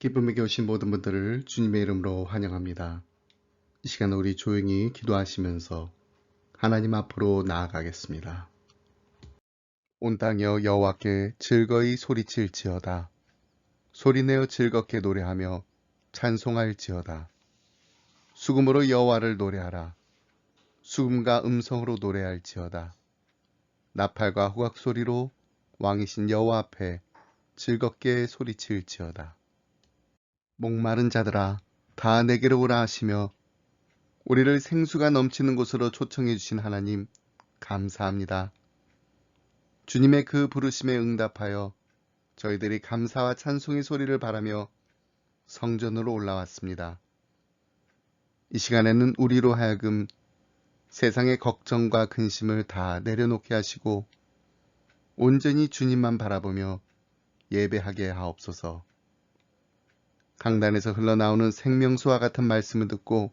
기쁨에게 오신 모든 분들을 주님의 이름으로 환영합니다. 이 시간 우리 조용히 기도하시면서 하나님 앞으로 나아가겠습니다. 온 땅이여 여호와께 즐거이 소리칠지어다. 소리내어 즐겁게 노래하며 찬송할지어다. 수금으로 여호와를 노래하라. 수금과 음성으로 노래할지어다. 나팔과 후각 소리로 왕이신 여호와 앞에 즐겁게 소리칠지어다. 목마른 자들아 다 내게로 오라 하시며 우리를 생수가 넘치는 곳으로 초청해 주신 하나님 감사합니다. 주님의 그 부르심에 응답하여 저희들이 감사와 찬송의 소리를 바라며 성전으로 올라왔습니다. 이 시간에는 우리로 하여금 세상의 걱정과 근심을 다 내려놓게 하시고 온전히 주님만 바라보며 예배하게 하옵소서. 강단에서 흘러나오는 생명수와 같은 말씀을 듣고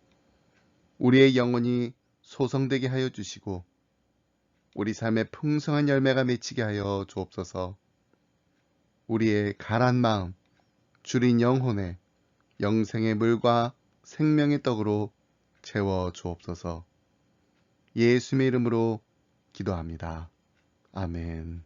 우리의 영혼이 소성되게 하여 주시고 우리 삶에 풍성한 열매가 맺히게 하여 주옵소서. 우리의 가란 마음, 줄인 영혼에 영생의 물과 생명의 떡으로 채워 주옵소서. 예수님의 이름으로 기도합니다. 아멘.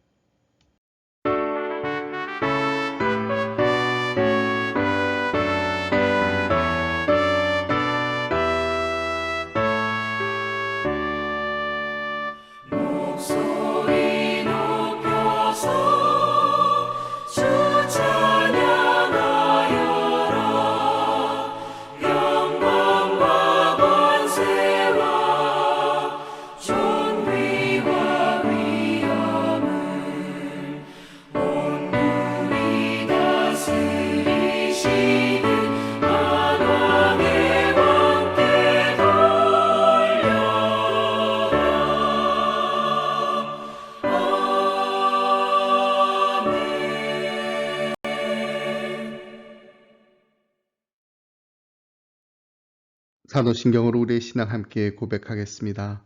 사도신경으로 우리의 신앙 함께 고백하겠습니다.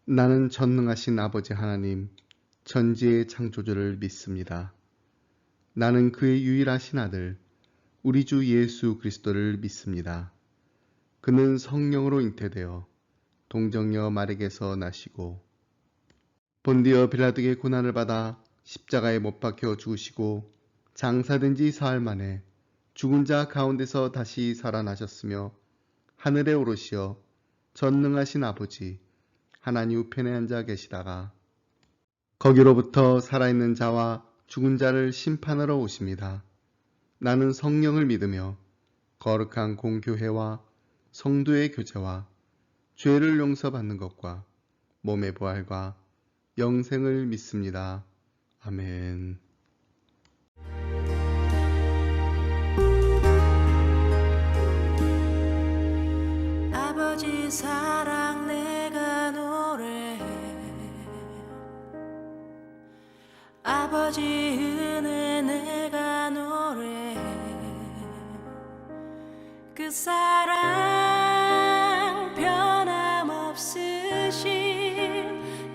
나는 전능하신 아버지 하나님, 천지의 창조주를 믿습니다. 나는 그의 유일하신 아들, 우리 주 예수 그리스도를 믿습니다. 그는 성령으로 잉태되어 동정녀 마리에게서 나시고 본디어 빌라도의 고난을 받아 십자가에 못 박혀 죽으시고 장사된 지 사흘 만에 죽은 자 가운데서 다시 살아나셨으며 하늘에 오르시어 전능하신 아버지 하나님 우편에 앉아 계시다가 거기로부터 살아있는 자와 죽은 자를 심판하러 오십니다. 나는 성령을 믿으며 거룩한 공교회와 성도의 교제와 죄를 용서받는 것과 몸의 부활과 영생을 믿습니다. 아멘. 아버지 사랑 내가 노래해 아버지 은혜 내가 노래해 그 사랑 변함없으신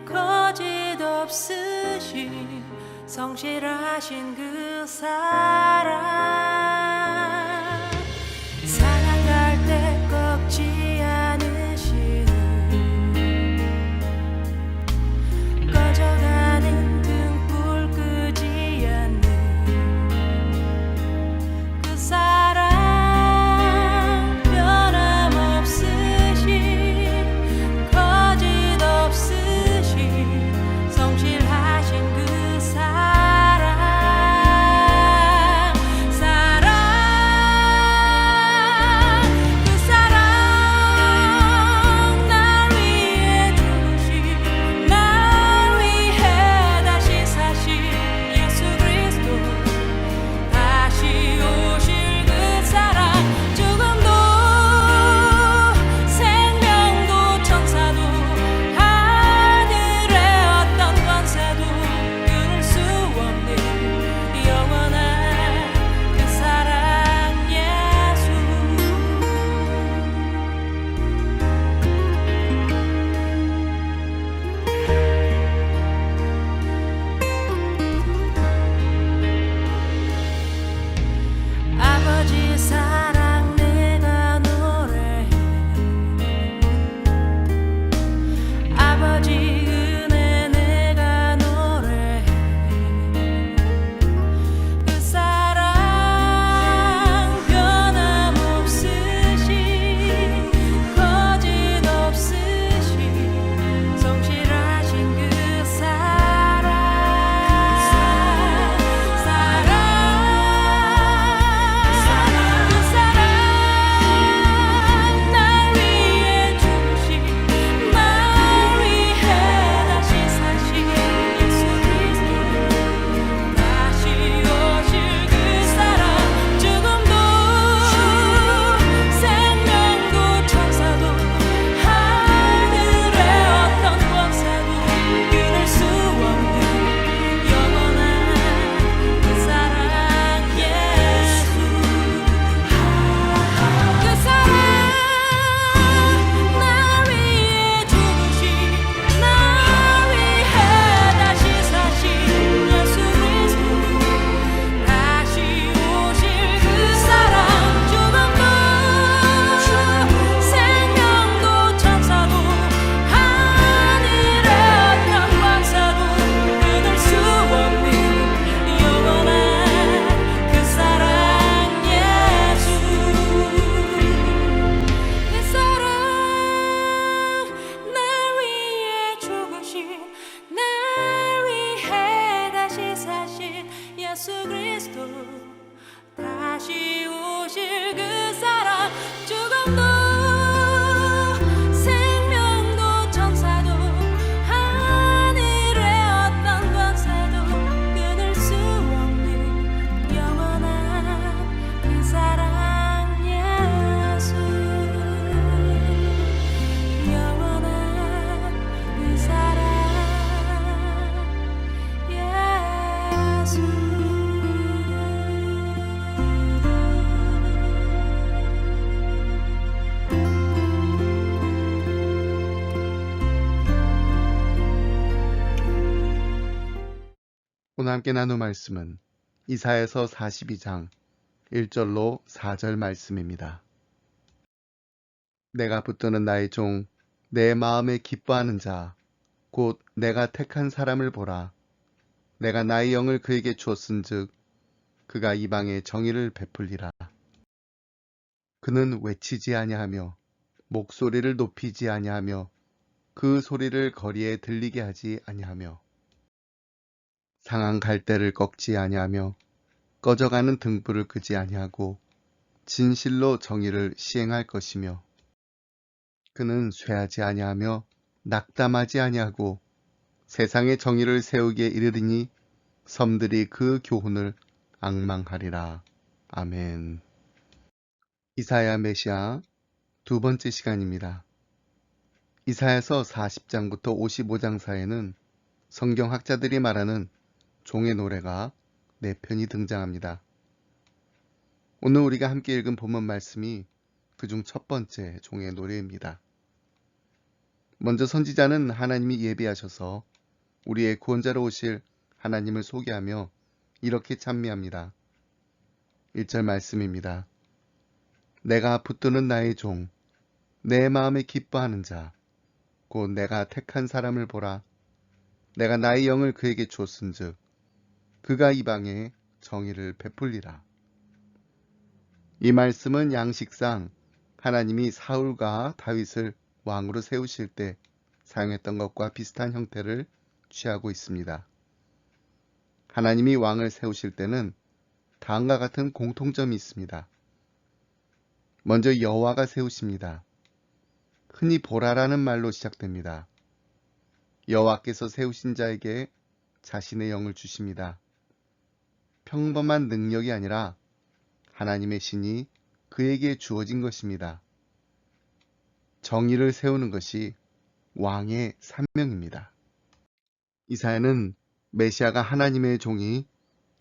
거짓 없으신 성실하신 그 사랑 사랑할 때 꺾지 않으시는 꺼져가는 등불 끄지 않는 그 사랑 변함없으신 거짓 없으신 성실하신 그 사랑 오늘 함께 나눌 말씀은 이사야서 42장 1절로 4절 말씀입니다. 내가 붙드는 나의 종, 내 마음에 기뻐하는 자, 곧 내가 택한 사람을 보라. 내가 나의 영을 그에게 주었은즉 그가 이방에 정의를 베풀리라. 그는 외치지 아니하며 목소리를 높이지 아니하며 그 소리를 거리에 들리게 하지 아니하며 상한 갈대를 꺾지 아니하며 꺼져가는 등불을 끄지 아니하고 진실로 정의를 시행할 것이며 그는 쇠하지 아니하며 낙담하지 아니하고 세상의 정의를 세우기에 이르리니 섬들이 그 교훈을 앙망하리라. 아멘. 이사야 메시아 두 번째 시간입니다. 이사야서 40장부터 55장 사이에는 성경학자들이 말하는 종의 노래가 4편이 등장합니다. 오늘 우리가 함께 읽은 본문 말씀이 그중 첫 번째 종의 노래입니다. 먼저 선지자는 하나님이 예비하셔서 우리의 구원자로 오실 하나님을 소개하며 이렇게 찬미합니다. 1절 말씀입니다. 내가 붙드는 나의 종, 내 마음에 기뻐하는 자, 곧 내가 택한 사람을 보라. 내가 나의 영을 그에게 주었은즉 그가 이방에 정의를 베풀리라. 이 말씀은 양식상 하나님이 사울과 다윗을 왕으로 세우실 때 사용했던 것과 비슷한 형태를 취하고 있습니다. 하나님이 왕을 세우실 때는 다음과 같은 공통점이 있습니다. 먼저 여호와가 세우십니다. 흔히 보라라는 말로 시작됩니다. 여호와께서 세우신 자에게 자신의 영을 주십니다. 평범한 능력이 아니라 하나님의 신이 그에게 주어진 것입니다. 정의를 세우는 것이 왕의 사명입니다. 이사야는 메시아가 하나님의 종이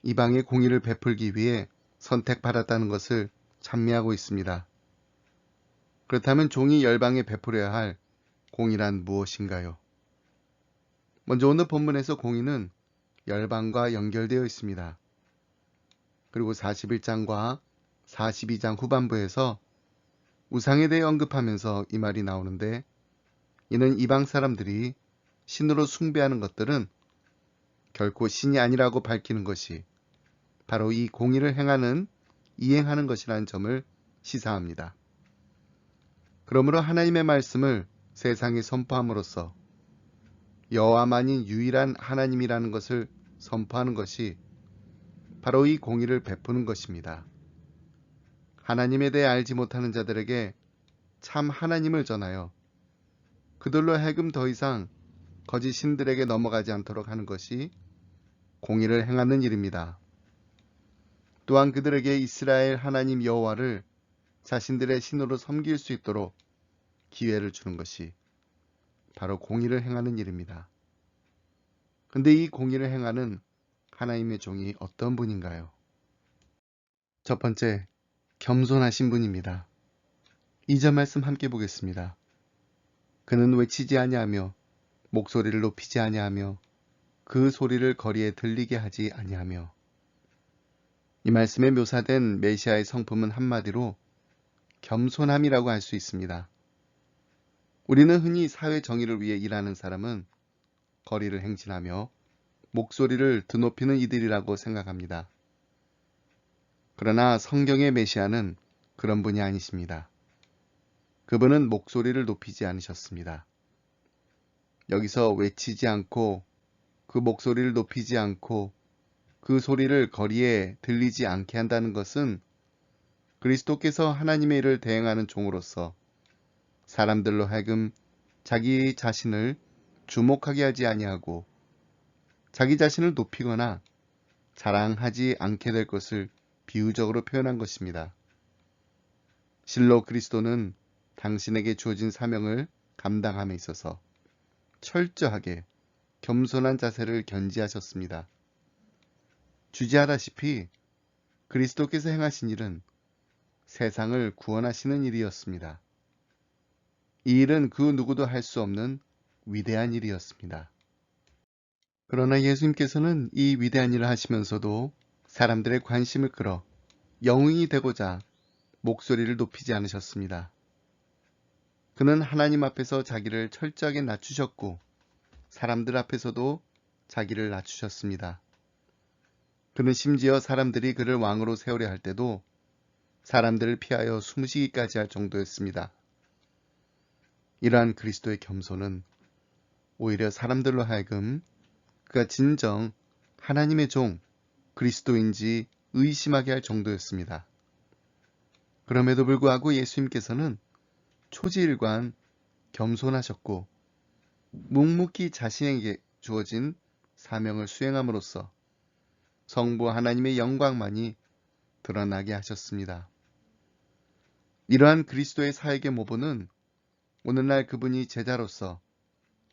이방의 공의를 베풀기 위해 선택받았다는 것을 찬미하고 있습니다. 그렇다면 종이 열방에 베풀어야 할 공의란 무엇인가요? 먼저 오늘 본문에서 공의는 열방과 연결되어 있습니다. 그리고 41장과 42장 후반부에서 우상에 대해 언급하면서 이 말이 나오는데, 이는 이방 사람들이 신으로 숭배하는 것들은 결코 신이 아니라고 밝히는 것이 바로 이 공의를 이행하는 것이라는 점을 시사합니다. 그러므로 하나님의 말씀을 세상에 선포함으로써 여호와만이 유일한 하나님이라는 것을 선포하는 것이 바로 이 공의를 베푸는 것입니다. 하나님에 대해 알지 못하는 자들에게 참 하나님을 전하여 그들로 하여금 더 이상 거짓 신들에게 넘어가지 않도록 하는 것이 공의를 행하는 일입니다. 또한 그들에게 이스라엘 하나님 여호와를 자신들의 신으로 섬길 수 있도록 기회를 주는 것이 바로 공의를 행하는 일입니다. 근데 이 공의를 행하는 하나님의 종이 어떤 분인가요? 첫 번째, 겸손하신 분입니다. 2절 말씀 함께 보겠습니다. 그는 외치지 아니하며 목소리를 높이지 아니하며 그 소리를 거리에 들리게 하지 아니하며. 이 말씀에 묘사된 메시아의 성품은 한마디로 겸손함이라고 할 수 있습니다. 우리는 흔히 사회 정의를 위해 일하는 사람은 거리를 행진하며 목소리를 드높이는 이들이라고 생각합니다. 그러나 성경의 메시아는 그런 분이 아니십니다. 그분은 목소리를 높이지 않으셨습니다. 여기서 외치지 않고 그 목소리를 높이지 않고 그 소리를 거리에 들리지 않게 한다는 것은 그리스도께서 하나님의 일을 대행하는 종으로서 사람들로 하여금 자기 자신을 주목하게 하지 아니하고 자기 자신을 높이거나 자랑하지 않게 될 것을 비유적으로 표현한 것입니다. 실로 그리스도는 당신에게 주어진 사명을 감당함에 있어서 철저하게 겸손한 자세를 견지하셨습니다. 주지하다시피 그리스도께서 행하신 일은 세상을 구원하시는 일이었습니다. 이 일은 그 누구도 할 수 없는 위대한 일이었습니다. 그러나 예수님께서는 이 위대한 일을 하시면서도 사람들의 관심을 끌어 영웅이 되고자 목소리를 높이지 않으셨습니다. 그는 하나님 앞에서 자기를 철저하게 낮추셨고 사람들 앞에서도 자기를 낮추셨습니다. 그는 심지어 사람들이 그를 왕으로 세우려 할 때도 사람들을 피하여 숨쉬기까지 할 정도였습니다. 이러한 그리스도의 겸손은 오히려 사람들로 하여금 그가 진정 하나님의 종 그리스도인지 의심하게 할 정도였습니다. 그럼에도 불구하고 예수님께서는 초지일관 겸손하셨고 묵묵히 자신에게 주어진 사명을 수행함으로써 성부 하나님의 영광만이 드러나게 하셨습니다. 이러한 그리스도의 사역의 모본은 오늘날 그분이 제자로서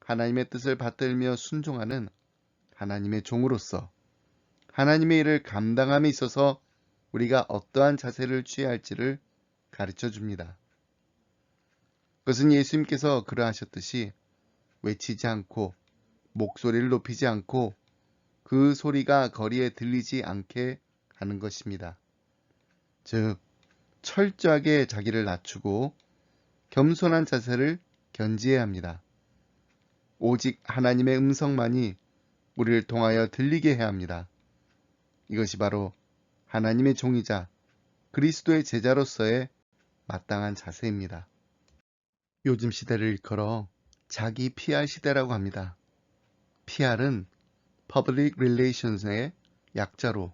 하나님의 뜻을 받들며 순종하는 하나님의 종으로서 하나님의 일을 감당함에 있어서 우리가 어떠한 자세를 취해야 할지를 가르쳐 줍니다. 그것은 예수님께서 그러하셨듯이 외치지 않고 목소리를 높이지 않고 그 소리가 거리에 들리지 않게 하는 것입니다. 즉, 철저하게 자기를 낮추고 겸손한 자세를 견지해야 합니다. 오직 하나님의 음성만이 우리를 통하여 들리게 해야 합니다. 이것이 바로 하나님의 종이자 그리스도의 제자로서의 마땅한 자세입니다. 요즘 시대를 일컬어 자기 PR 시대라고 합니다. PR은 Public Relations의 약자로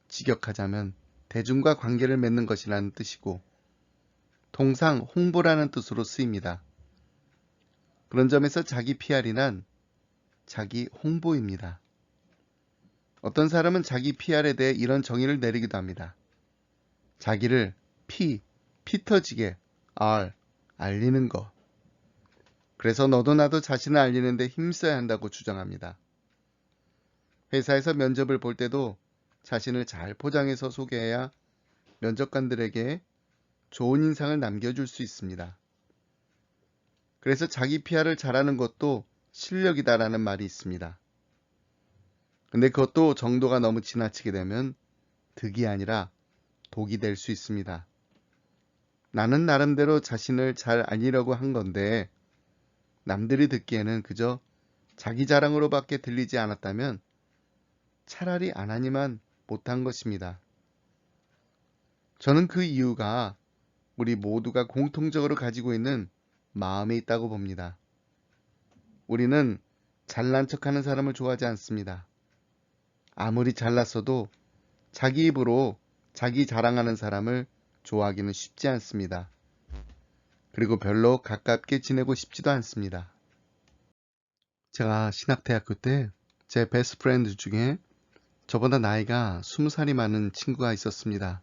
직역하자면 대중과 관계를 맺는 것이라는 뜻이고 통상 홍보라는 뜻으로 쓰입니다. 그런 점에서 자기 PR이란 자기 홍보입니다. 어떤 사람은 자기 PR에 대해 이런 정의를 내리기도 합니다. 자기를 피 터지게 알리는 것. 그래서 너도 나도 자신을 알리는데 힘써야 한다고 주장합니다. 회사에서 면접을 볼 때도 자신을 잘 포장해서 소개해야 면접관들에게 좋은 인상을 남겨줄 수 있습니다. 그래서 자기 PR을 잘하는 것도 실력이다라는 말이 있습니다. 근데 그것도 정도가 너무 지나치게 되면 득이 아니라 독이 될 수 있습니다. 나는 나름대로 자신을 잘 알리려고 한 건데 남들이 듣기에는 그저 자기 자랑으로밖에 들리지 않았다면 차라리 안 하니만 못한 것입니다. 저는 그 이유가 우리 모두가 공통적으로 가지고 있는 마음에 있다고 봅니다. 우리는 잘난 척하는 사람을 좋아하지 않습니다. 아무리 잘났어도 자기 입으로 자기 자랑하는 사람을 좋아하기는 쉽지 않습니다. 그리고 별로 가깝게 지내고 싶지도 않습니다. 제가 신학대학교 때 제 베스트 프렌드 중에 저보다 나이가 20살이 많은 친구가 있었습니다.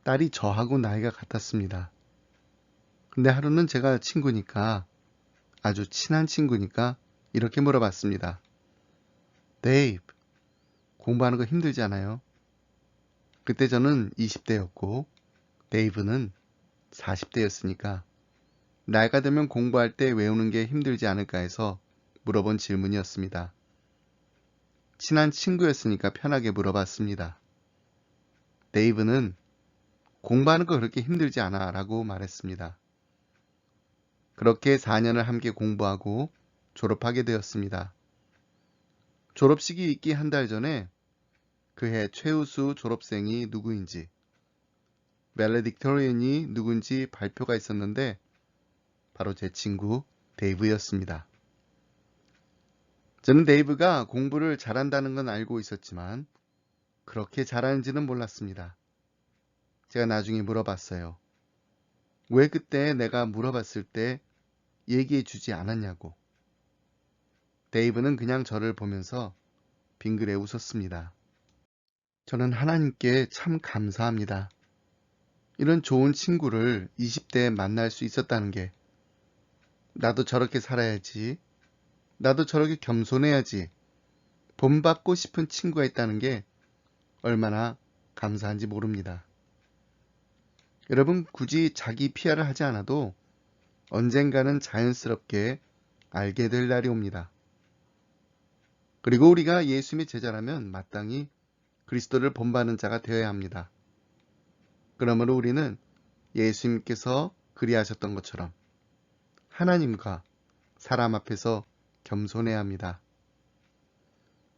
딸이 저하고 나이가 같았습니다. 근데 하루는 제가 친구니까 아주 친한 친구니까 이렇게 물어봤습니다. 데이브, 공부하는 거 힘들지 않아요? 그때 저는 20대였고 데이브는 40대였으니까 나이가 들면 공부할 때 외우는 게 힘들지 않을까 해서 물어본 질문이었습니다. 친한 친구였으니까 편하게 물어봤습니다. 데이브는 공부하는 거 그렇게 힘들지 않아 라고 말했습니다. 그렇게 4년을 함께 공부하고 졸업하게 되었습니다. 졸업식이 있기 한 달 전에 그해 최우수 졸업생이 누구인지, 밸레딕토리언이 누군지 발표가 있었는데 바로 제 친구 데이브였습니다. 저는 데이브가 공부를 잘한다는 건 알고 있었지만 그렇게 잘하는지는 몰랐습니다. 제가 나중에 물어봤어요. 왜 그때 내가 물어봤을 때 얘기해 주지 않았냐고. 데이브는 그냥 저를 보면서 빙그레 웃었습니다. 저는 하나님께 참 감사합니다. 이런 좋은 친구를 20대에 만날 수 있었다는 게 나도 저렇게 살아야지, 나도 저렇게 겸손해야지 본받고 싶은 친구가 있다는 게 얼마나 감사한지 모릅니다. 여러분 굳이 자기 PR을 하지 않아도 언젠가는 자연스럽게 알게 될 날이 옵니다. 그리고 우리가 예수님의 제자라면 마땅히 그리스도를 본받는 자가 되어야 합니다. 그러므로 우리는 예수님께서 그리하셨던 것처럼 하나님과 사람 앞에서 겸손해야 합니다.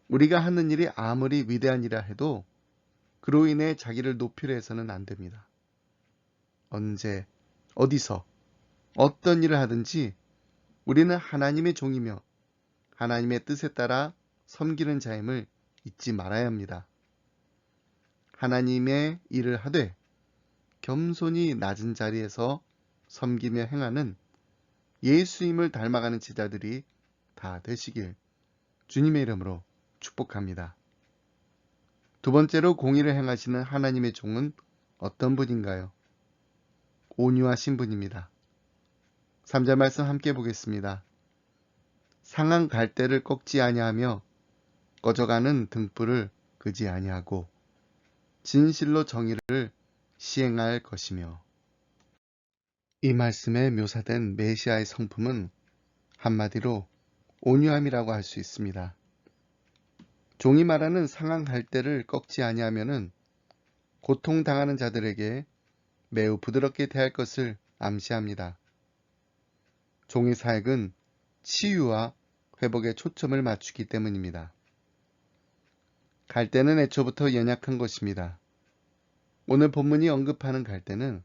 우리가 하는 일이 아무리 위대한 일이라 해도 그로 인해 자기를 높이려 해서는 안 됩니다. 언제, 어디서, 어떤 일을 하든지 우리는 하나님의 종이며 하나님의 뜻에 따라 섬기는 자임을 잊지 말아야 합니다. 하나님의 일을 하되 겸손히 낮은 자리에서 섬기며 행하는 예수님을 닮아가는 제자들이 다 되시길 주님의 이름으로 축복합니다. 두 번째로 공의를 행하시는 하나님의 종은 어떤 분인가요? 온유하신 분입니다. 3절 말씀 함께 보겠습니다. 상한 갈대를 꺾지 아니하며 꺼져가는 등불을 끄지 아니하고 진실로 정의를 시행할 것이며. 이 말씀에 묘사된 메시아의 성품은 한마디로 온유함이라고 할 수 있습니다. 종이 말하는 상한 갈대를 꺾지 아니하면은 고통당하는 자들에게 매우 부드럽게 대할 것을 암시합니다. 종의 사역은 치유와 회복에 초점을 맞추기 때문입니다. 갈대는 애초부터 연약한 것입니다. 오늘 본문이 언급하는 갈대는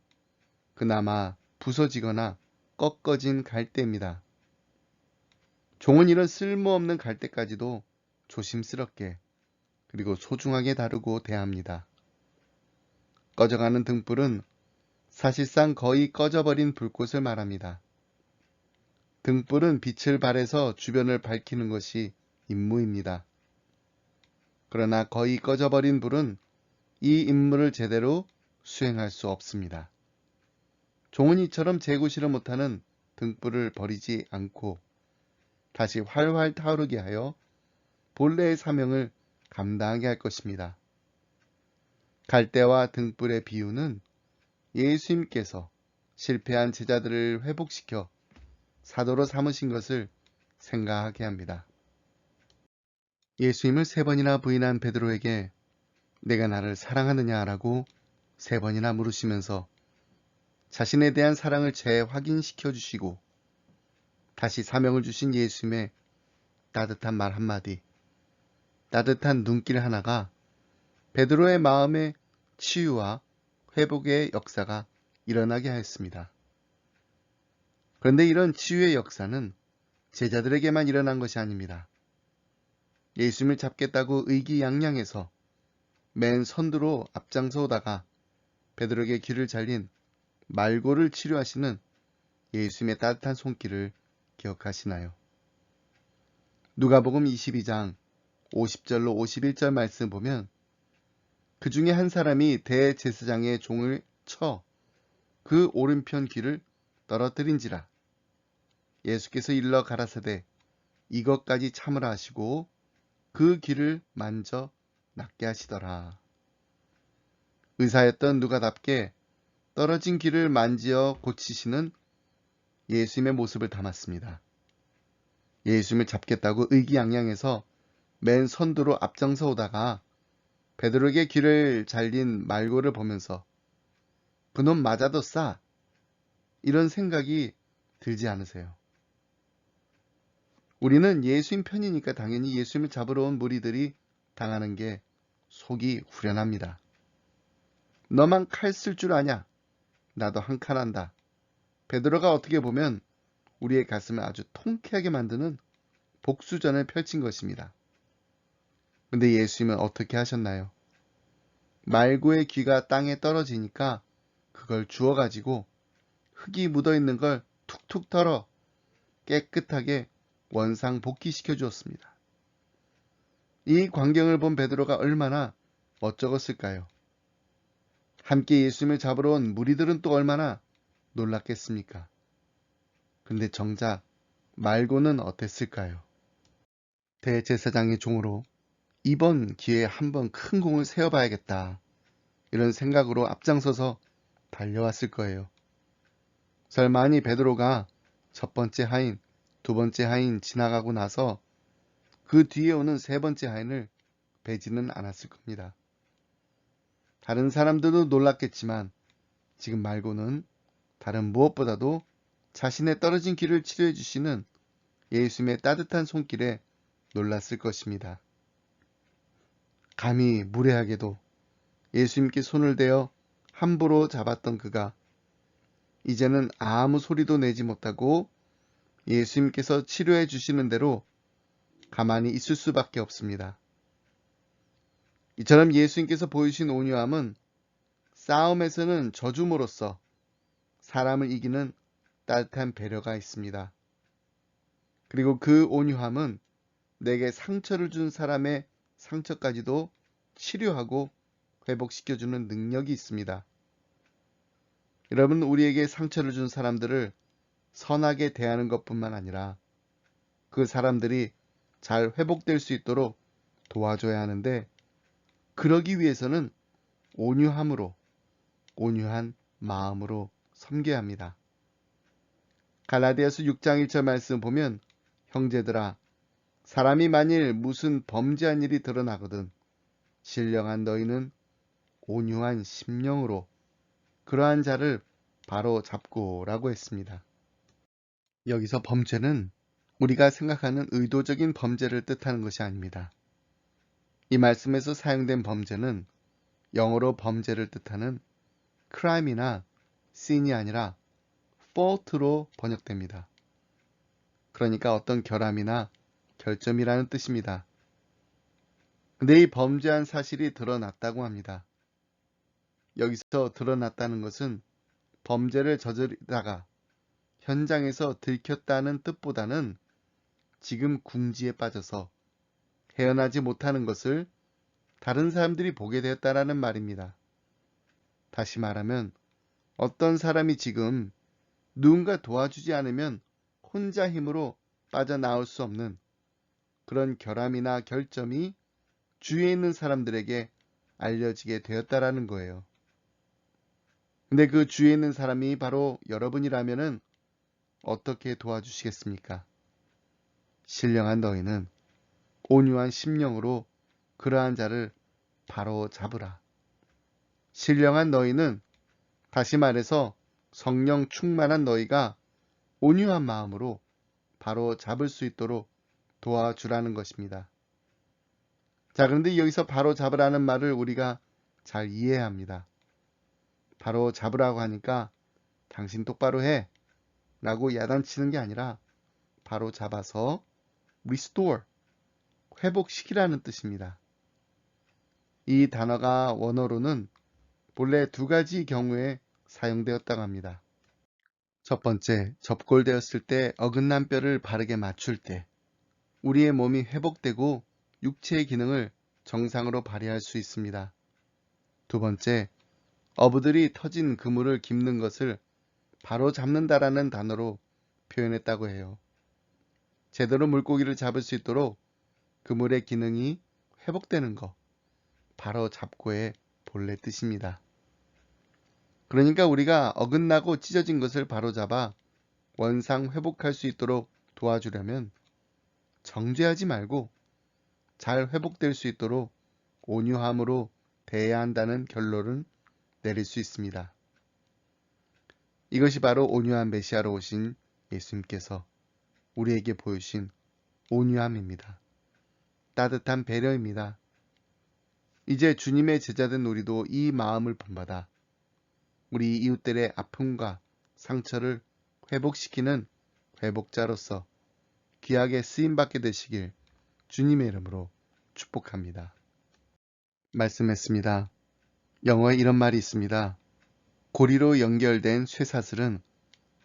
그나마 부서지거나 꺾어진 갈대입니다. 종은 이런 쓸모없는 갈대까지도 조심스럽게 그리고 소중하게 다루고 대합니다. 꺼져가는 등불은 사실상 거의 꺼져버린 불꽃을 말합니다. 등불은 빛을 발해서 주변을 밝히는 것이 임무입니다. 그러나 거의 꺼져버린 불은 이 임무를 제대로 수행할 수 없습니다. 종은 이처럼 재구시를 못하는 등불을 버리지 않고 다시 활활 타오르게 하여 본래의 사명을 감당하게 할 것입니다. 갈대와 등불의 비유는 예수님께서 실패한 제자들을 회복시켜 사도로 삼으신 것을 생각하게 합니다. 예수님을 3번이나 부인한 베드로에게 내가 나를 사랑하느냐라고 3번이나 물으시면서 자신에 대한 사랑을 재확인시켜 주시고 다시 사명을 주신 예수님의 따뜻한 말 한마디, 따뜻한 눈길 하나가 베드로의 마음의 치유와 회복의 역사가 일어나게 하였습니다. 그런데 이런 치유의 역사는 제자들에게만 일어난 것이 아닙니다. 예수님을 잡겠다고 의기양양해서 맨 선두로 앞장서 오다가 베드로에게 귀를 잘린 말고를 치료하시는 예수님의 따뜻한 손길을 기억하시나요? 누가복음 22장 50절로 51절 말씀 보면 그 중에 한 사람이 대제사장의 종을 쳐 그 오른편 귀를 떨어뜨린지라 예수께서 일러 가라사대 이것까지 참으라 하시고 그 귀를 만져 낫게 하시더라. 의사였던 누가답게 떨어진 귀를 만지어 고치시는 예수님의 모습을 담았습니다. 예수님을 잡겠다고 의기양양해서 맨 선두로 앞장서 오다가 베드로에게 귀를 잘린 말고를 보면서 그놈 맞아도 싸 이런 생각이 들지 않으세요? 우리는 예수님 편이니까 당연히 예수님을 잡으러 온 무리들이 당하는 게 속이 후련합니다. 너만 칼 쓸 줄 아냐? 나도 한 칼 한다. 베드로가 어떻게 보면 우리의 가슴을 아주 통쾌하게 만드는 복수전을 펼친 것입니다. 근데 예수님은 어떻게 하셨나요? 말고의 귀가 땅에 떨어지니까 그걸 주워가지고 흙이 묻어있는 걸 툭툭 털어 깨끗하게 원상 복귀시켜 주었습니다. 이 광경을 본 베드로가 얼마나 멋쩍었을까요? 함께 예수님을 잡으러 온 무리들은 또 얼마나 놀랐겠습니까? 근데 정작 말고는 어땠을까요? 대제사장의 종으로 이번 기회에 한번 큰 공을 세워봐야겠다. 이런 생각으로 앞장서서 달려왔을 거예요. 설마니 베드로가 첫 번째 하인, 두 번째 하인 지나가고 나서 그 뒤에 오는 세 번째 하인을 베지는 않았을 겁니다. 다른 사람들도 놀랐겠지만 지금 말고는 다른 무엇보다도 자신의 떨어진 길을 치료해 주시는 예수님의 따뜻한 손길에 놀랐을 것입니다. 감히 무례하게도 예수님께 손을 대어 함부로 잡았던 그가 이제는 아무 소리도 내지 못하고 예수님께서 치료해 주시는 대로 가만히 있을 수밖에 없습니다. 이처럼 예수님께서 보이신 온유함은 싸움에서는 저주므로써 사람을 이기는 따뜻한 배려가 있습니다. 그리고 그 온유함은 내게 상처를 준 사람의 상처까지도 치료하고 회복시켜주는 능력이 있습니다. 여러분, 우리에게 상처를 준 사람들을 선하게 대하는 것뿐만 아니라 그 사람들이 잘 회복될 수 있도록 도와줘야 하는데, 그러기 위해서는 온유함으로, 온유한 마음으로 섬겨야 합니다. 갈라디아서 6장 1절 말씀 보면 형제들아, 사람이 만일 무슨 범죄한 일이 드러나거든 신령한 너희는 온유한 심령으로 그러한 자를 바로 잡고라고 했습니다. 여기서 범죄는 우리가 생각하는 의도적인 범죄를 뜻하는 것이 아닙니다. 이 말씀에서 사용된 범죄는 영어로 범죄를 뜻하는 crime이나 sin이 아니라 fault로 번역됩니다. 그러니까 어떤 결함이나 결점이라는 뜻입니다. 근데 이 범죄한 사실이 드러났다고 합니다. 여기서 드러났다는 것은 범죄를 저지르다가 현장에서 들켰다는 뜻보다는 지금 궁지에 빠져서 헤어나지 못하는 것을 다른 사람들이 보게 되었다라는 말입니다. 다시 말하면 어떤 사람이 지금 누군가 도와주지 않으면 혼자 힘으로 빠져나올 수 없는 그런 결함이나 결점이 주위에 있는 사람들에게 알려지게 되었다라는 거예요. 근데 그 주위에 있는 사람이 바로 여러분이라면은 어떻게 도와주시겠습니까? 신령한 너희는 온유한 심령으로 그러한 자를 바로 잡으라. 신령한 너희는, 다시 말해서 성령 충만한 너희가 온유한 마음으로 바로 잡을 수 있도록 도와주라는 것입니다. 자, 그런데 여기서 바로 잡으라는 말을 우리가 잘 이해해야 합니다. 바로 잡으라고 하니까 당신 똑바로 해 라고 야단치는 게 아니라 바로 잡아서 restore, 회복시키라는 뜻입니다. 이 단어가 원어로는 본래 두 가지 경우에 사용되었다고 합니다. 첫 번째, 접골되었을 때 어긋난 뼈를 바르게 맞출 때 우리의 몸이 회복되고 육체의 기능을 정상으로 발휘할 수 있습니다. 두 번째, 어부들이 터진 그물을 깁는 것을 바로 잡는다라는 단어로 표현했다고 해요. 제대로 물고기를 잡을 수 있도록 그물의 기능이 회복되는 것, 바로 잡고의 본래 뜻입니다. 그러니까 우리가 어긋나고 찢어진 것을 바로 잡아 원상 회복할 수 있도록 도와주려면 정죄하지 말고 잘 회복될 수 있도록 온유함으로 대해야 한다는 결론을 내릴 수 있습니다. 이것이 바로 온유한 메시아로 오신 예수님께서 우리에게 보여주신 온유함입니다. 따뜻한 배려입니다. 이제 주님의 제자된 우리도 이 마음을 본받아 우리 이웃들의 아픔과 상처를 회복시키는 회복자로서 귀하게 쓰임받게 되시길 주님의 이름으로 축복합니다. 말씀했습니다. 영어에 이런 말이 있습니다. 고리로 연결된 쇠사슬은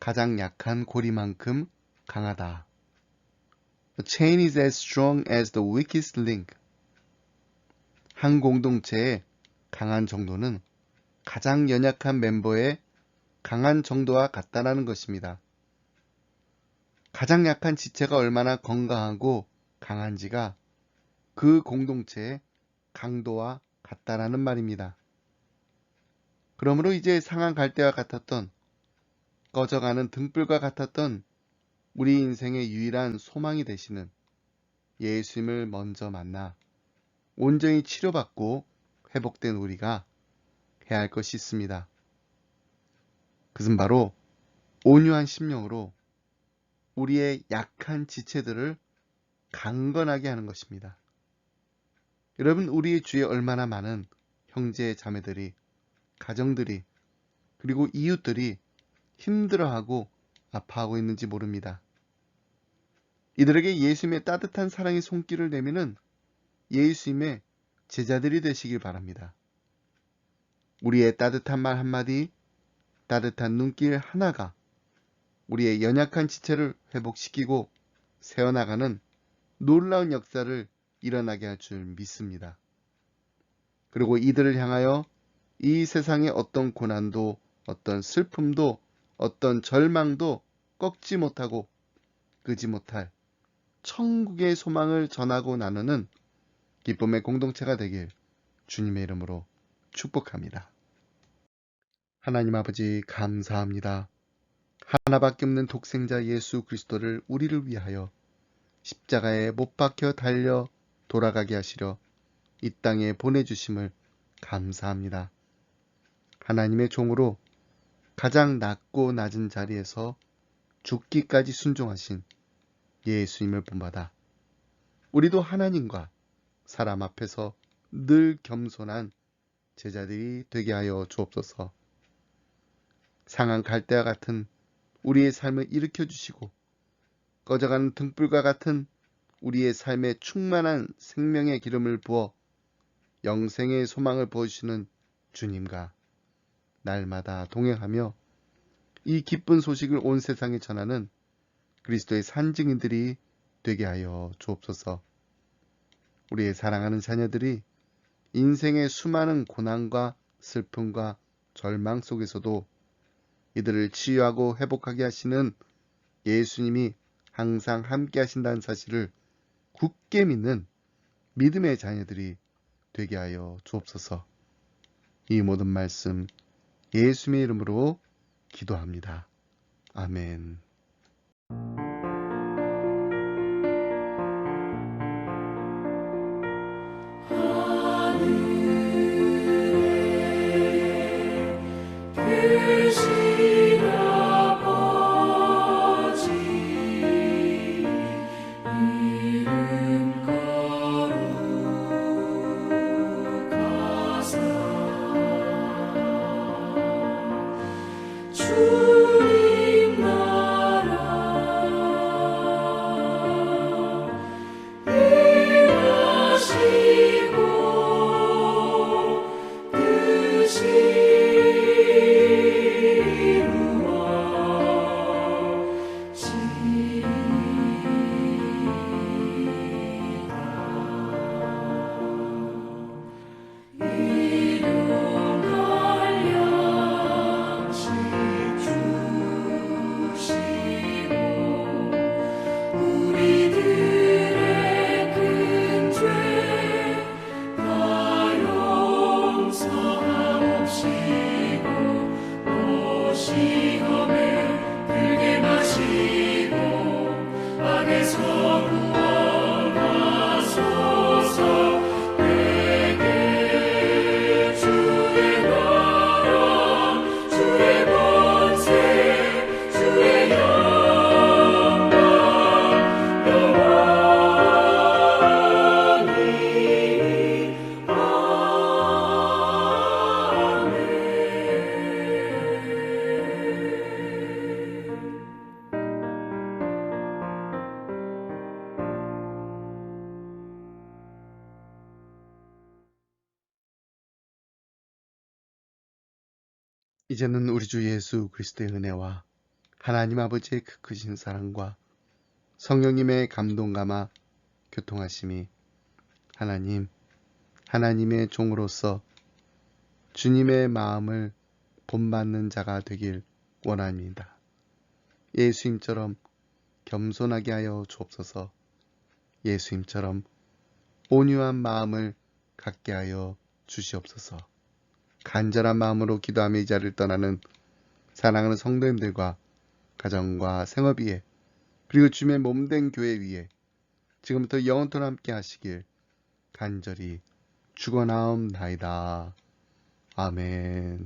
가장 약한 고리만큼 강하다. A chain is as strong as the weakest link. 한 공동체의 강한 정도는 가장 연약한 멤버의 강한 정도와 같다라는 것입니다. 가장 약한 지체가 얼마나 건강하고 강한지가 그 공동체의 강도와 같다라는 말입니다. 그러므로 이제 상한 갈대와 같았던, 꺼져가는 등불과 같았던 우리 인생의 유일한 소망이 되시는 예수님을 먼저 만나 온전히 치료받고 회복된 우리가 해야 할 것이 있습니다. 그것은 바로 온유한 심령으로 우리의 약한 지체들을 강건하게 하는 것입니다. 여러분, 우리의 주위에 얼마나 많은 형제 자매들이, 가정들이, 그리고 이웃들이 힘들어하고 아파하고 있는지 모릅니다. 이들에게 예수님의 따뜻한 사랑의 손길을 내미는 예수님의 제자들이 되시길 바랍니다. 우리의 따뜻한 말 한마디, 따뜻한 눈길 하나가 우리의 연약한 지체를 회복시키고 세워나가는 놀라운 역사를 일어나게 할 줄 믿습니다. 그리고 이들을 향하여 이 세상의 어떤 고난도, 어떤 슬픔도, 어떤 절망도 꺾지 못하고 끄지 못할 천국의 소망을 전하고 나누는 기쁨의 공동체가 되길 주님의 이름으로 축복합니다. 하나님 아버지, 감사합니다. 하나밖에 없는 독생자 예수 그리스도를 우리를 위하여 십자가에 못 박혀 달려 돌아가게 하시려 이 땅에 보내주심을 감사합니다. 하나님의 종으로 가장 낮고 낮은 자리에서 죽기까지 순종하신 예수님을 본받아 우리도 하나님과 사람 앞에서 늘 겸손한 제자들이 되게 하여 주옵소서. 상한 갈대와 같은 우리의 삶을 일으켜 주시고 꺼져가는 등불과 같은 우리의 삶에 충만한 생명의 기름을 부어 영생의 소망을 부어주시는 주님과 날마다 동행하며 이 기쁜 소식을 온 세상에 전하는 그리스도의 산증인들이 되게 하여 주옵소서. 우리의 사랑하는 자녀들이 인생의 수많은 고난과 슬픔과 절망 속에서도 이들을 치유하고 회복하게 하시는 예수님이 항상 함께 하신다는 사실을 굳게 믿는 믿음의 자녀들이 되게 하여 주옵소서. 이 모든 말씀 예수님의 이름으로 기도합니다. 아멘. 주님 나라 일하시고 뜻이 이제는 우리 주 예수 그리스도의 은혜와 하나님 아버지의 그 크신 사랑과 성령님의 감동감화 교통하심이 하나님의 종으로서 주님의 마음을 본받는 자가 되길 원합니다. 예수님처럼 겸손하게 하여 주옵소서. 예수님처럼 온유한 마음을 갖게 하여 주시옵소서. 간절한 마음으로 기도하며 이 자리를 떠나는 사랑하는 성도님들과 가정과 생업 위에 그리고 주님의 몸된 교회 위에 지금부터 영원토록 함께 하시길 간절히 축원하옵나이다. 아멘.